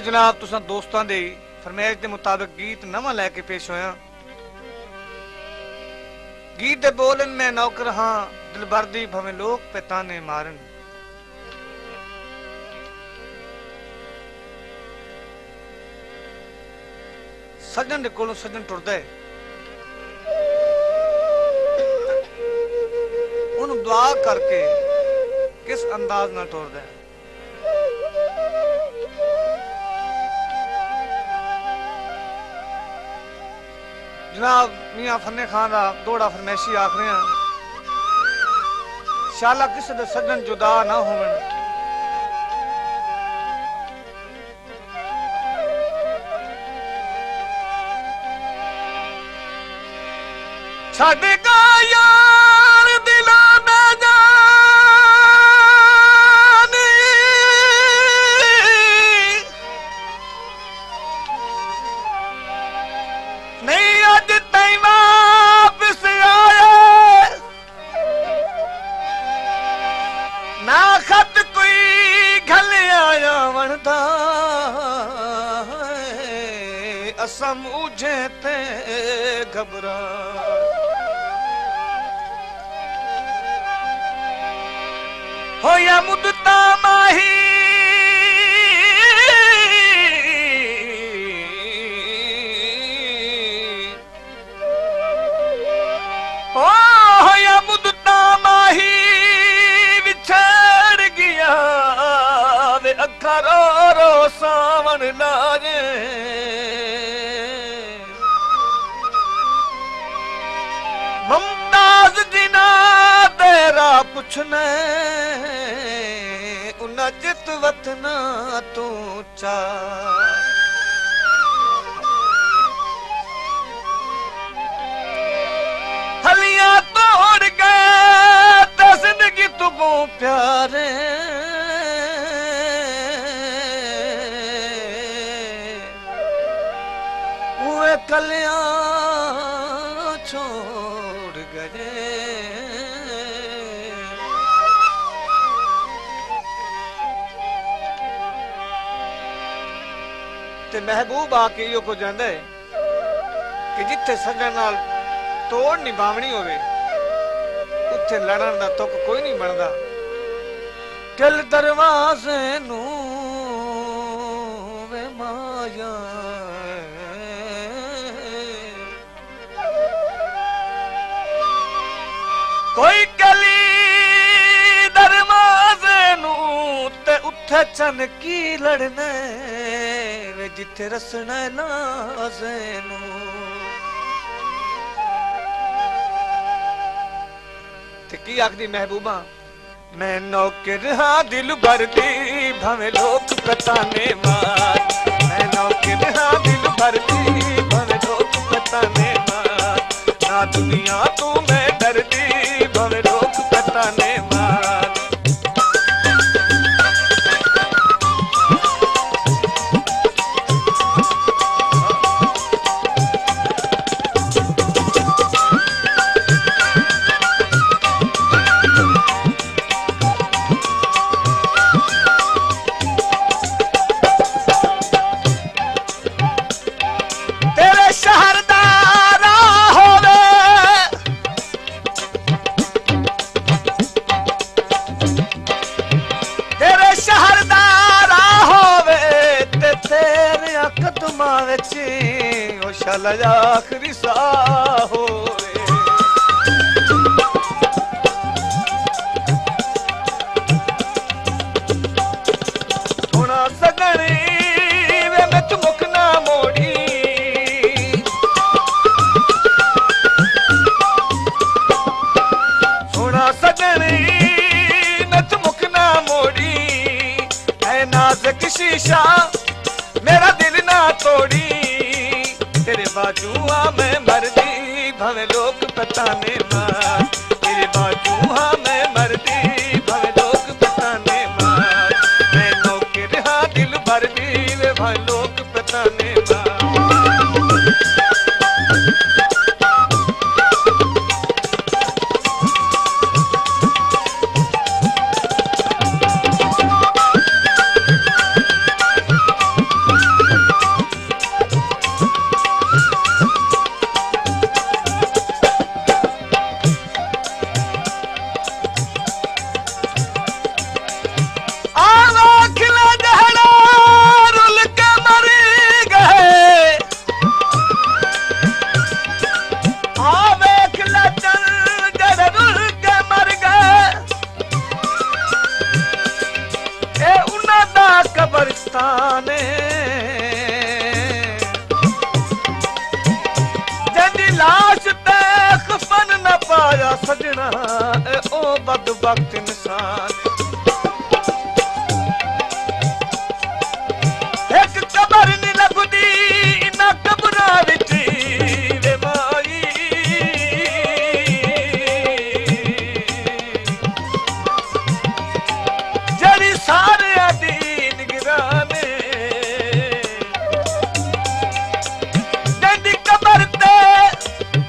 मैं जनाब तुसा दोस्तां दे फरमाइश के मुताबिक गीत नवा लैके पेश होया। गीत दे बोलन मैं नौकर हाँ दिल भरदी भवें लोग पे ताने मारन। सजन दे कोलों सजन टुरदा है, उन्हें दुआ करके किस अंदाज ना टुरदा है। जनाब मियां फन्ने खान दा दौड़ा फरमैशी आख रहे हैं, शाला किसी दे सजन जुदा ना होवन। छड़ गा यार दिला में जानी, नहीं अज तई वापस आए, ना खत कोई घल आया वणदा, असम उझे ते घबरा। होया मुद्दता माही होया मुद्दता माही बिछड़ गया वे अखा रो रो सावन लाजे। मुमताज जिना तेरा पुछने उन्ना जित वतना तू चा। हलियां तोड़ गए तो जिंदगी तुमको प्यारे, वो कलियां छोड़ गए। ते महबूब आके यो को जांदा है कि जिथे सजन नाल तोड़ निभावनी होवे उत्थे लड़न दा तुक कोई नहीं बनदा। दिल दरवाजे नू वे माया, कोई गली दरवाजे नू ते उत्थे चन की लड़ने वे जिथे रसना लाजे नू। ते की आखदी महबूबा, मैं नौकर हाँ दिल भरदी भवें लोग पताने मार। मैं नौकर हाँ दिल भरदी भवें लोग पताने मार। ना दुनिया तू मैं डरदी भवें लोग पताने मार। शाला आखरी सा होवे होना सगनी वे मैं चुमुक ना मोड़ी। होना सगनी मैं चुमुक ना मोड़ी, है नाज़ुक शीशा मेरा दिल ना तोड़ी। तेरे बाजुआ में मर्दी भवें लोग पताने मार। तेरे बाजुआ में मर्दी भवें लोग पताने मार। मैं नौकर हाँ दिल भरदी वे भवें लोग पताने मार। सजना ओ बदबख्त इंसान एक कबर नहीं लगदी इना कबरा विच वे माई जड़ी सारे दी निगराने जड़ी कबर ते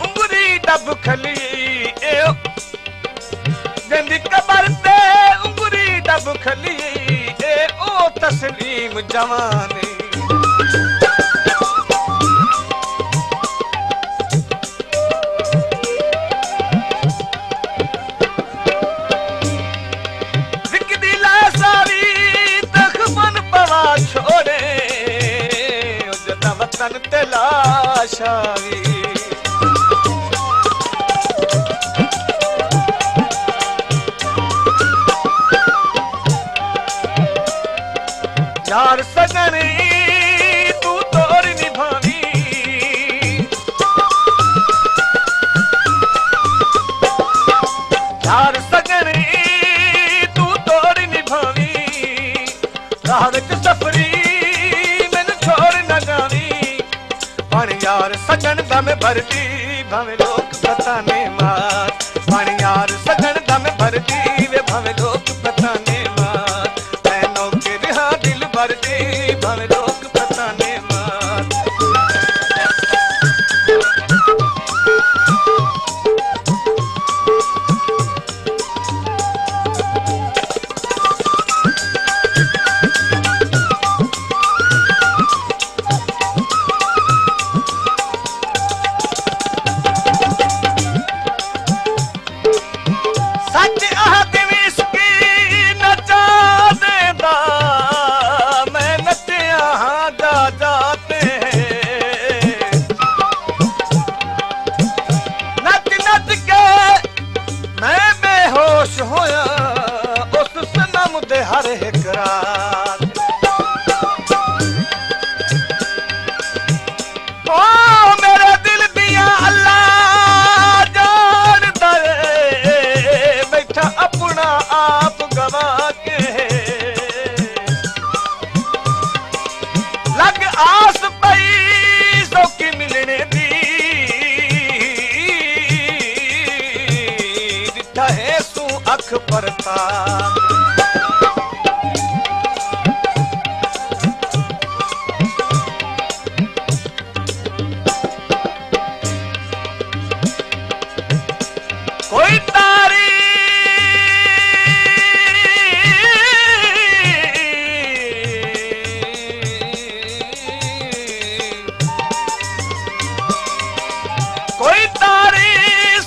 उंगली डब खली जंदी कबर ते उंगली डब खली ए ओ तस्लीम जवानी जिकदी ला सारी तखमन पवा छोड़े जदा वतन ते लाशावी यार सजनी तू तोड़ निभावी यार सजनी तू तोड़ निभावी राह विच सफरी मैनू छोड़ न जावी पण यार सजन दम भरदी भावे लोग पताने मार पण यार सजन दम भरदी वे भावे लोग पताने मार मैं नौकर हाँ दिल भरदी भावे लोग पताने मार सच आहद विस्की नचा देदा मैं नचिया हाँ जा जाते नच नच के मैं बेहोश होया उस सनम दे हर एक रात ओ मेरे दिल दिया अल्लाह जानदा बैठा अपना आप गवा के लग आस पई सौकी मिलने दी दिठा है सू अख परता कोई तारी कोई तारी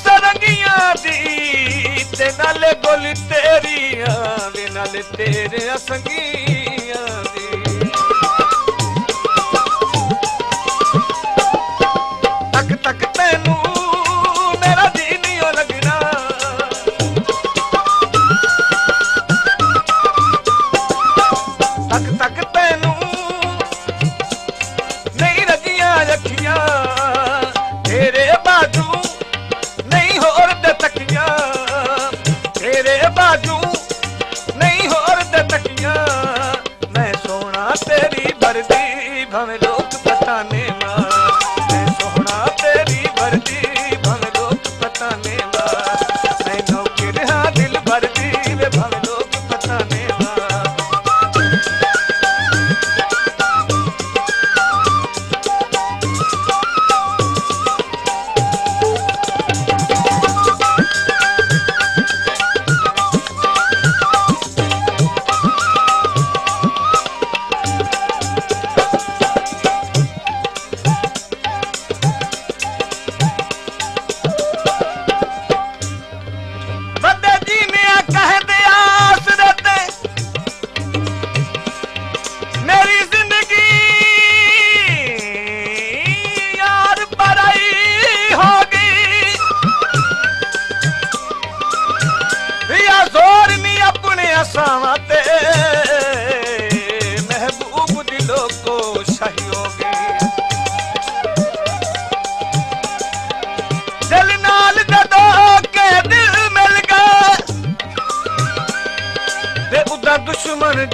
सरंगियां दी ते नाले गोली तेरियां दे नाले तेरे संगियां दी तक तक तैनू मेरा जी नहीं लगना तक तक तैनू नहीं रजियां अखियां तेरे बाजू नहीं होर दे तकियां तेरे बाजू नहीं होर दे तकियां मैं सोना तेरी भरदी भावे लोग पताने मार मैं सोना तेरी भरदी भावे लोग पताने मार मैं नौकर हाँ दिल भरदी वे भावे लोग पताने मार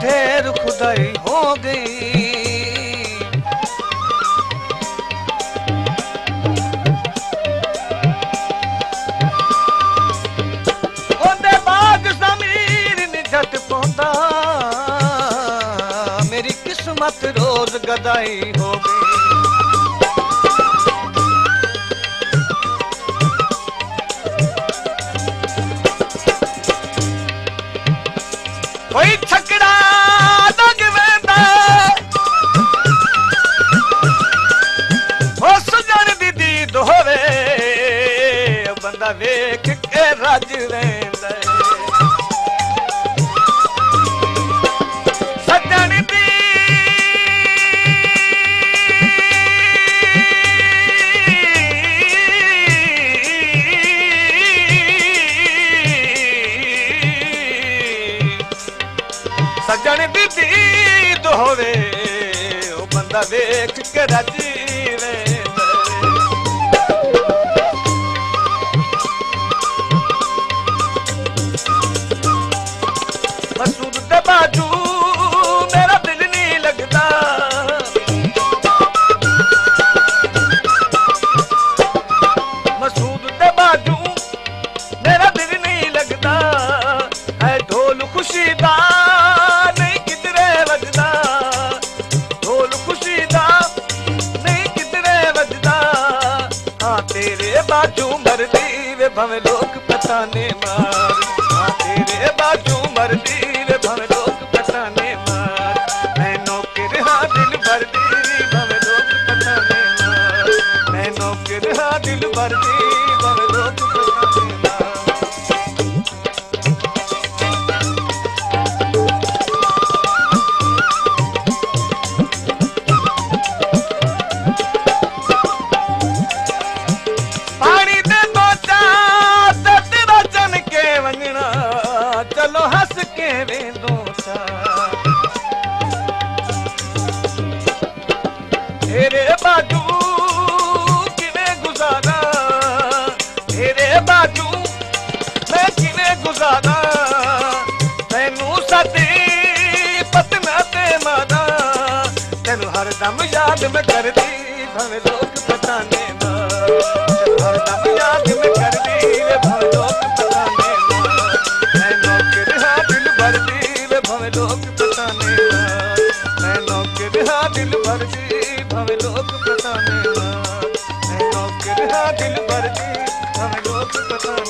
ढेर खुदाई हो गई। ओदे बाग ज़मीर नी झट पौंदा, मेरी किस्मत रोज गदाई हो गई। कोई छकड़ा दग वेंदा, ओ सुजन दी दीद होवे, बंदा वेख के रज वेंदा। सजन दी सजन दी दीद होवे, ओ बंदा वेख के रजी वेंदा। मसूद दे बाजू मेरा दिल नहीं लगदा, मसूद दे बाजू मेरा दिल नहीं लगदा। है ढोल खुशी दा तेरे बाजू मरदी वे भवे लोग पताने मार। हाँ तेरे बाजू मरदी वे भवे लोग पताने मार। मैं नौकर हाँ दिल भरदी भवे लोग पताने मार। मैं नौकर हाँ दिल भरदी भवे लोग पताने मार। चलो हंस के वेंदो सा, तेरे बाजू किवें गुजारा, तेरे बाजू मैं किवें गुजारा। तैनू सदी पतना ते मारा, तैनू हर दम याद में करदी भवे लोग पताने मार। हर दम याद में करदी भवे लोग पताने मार। मैं नौकर हाँ दिल भरदी भवे लोग पताने मार। मैं नौकर हाँ दिल भरदी भवे लोग पताने मार। मैं नौकर हाँ दिल भरदी भवे लोग पताने।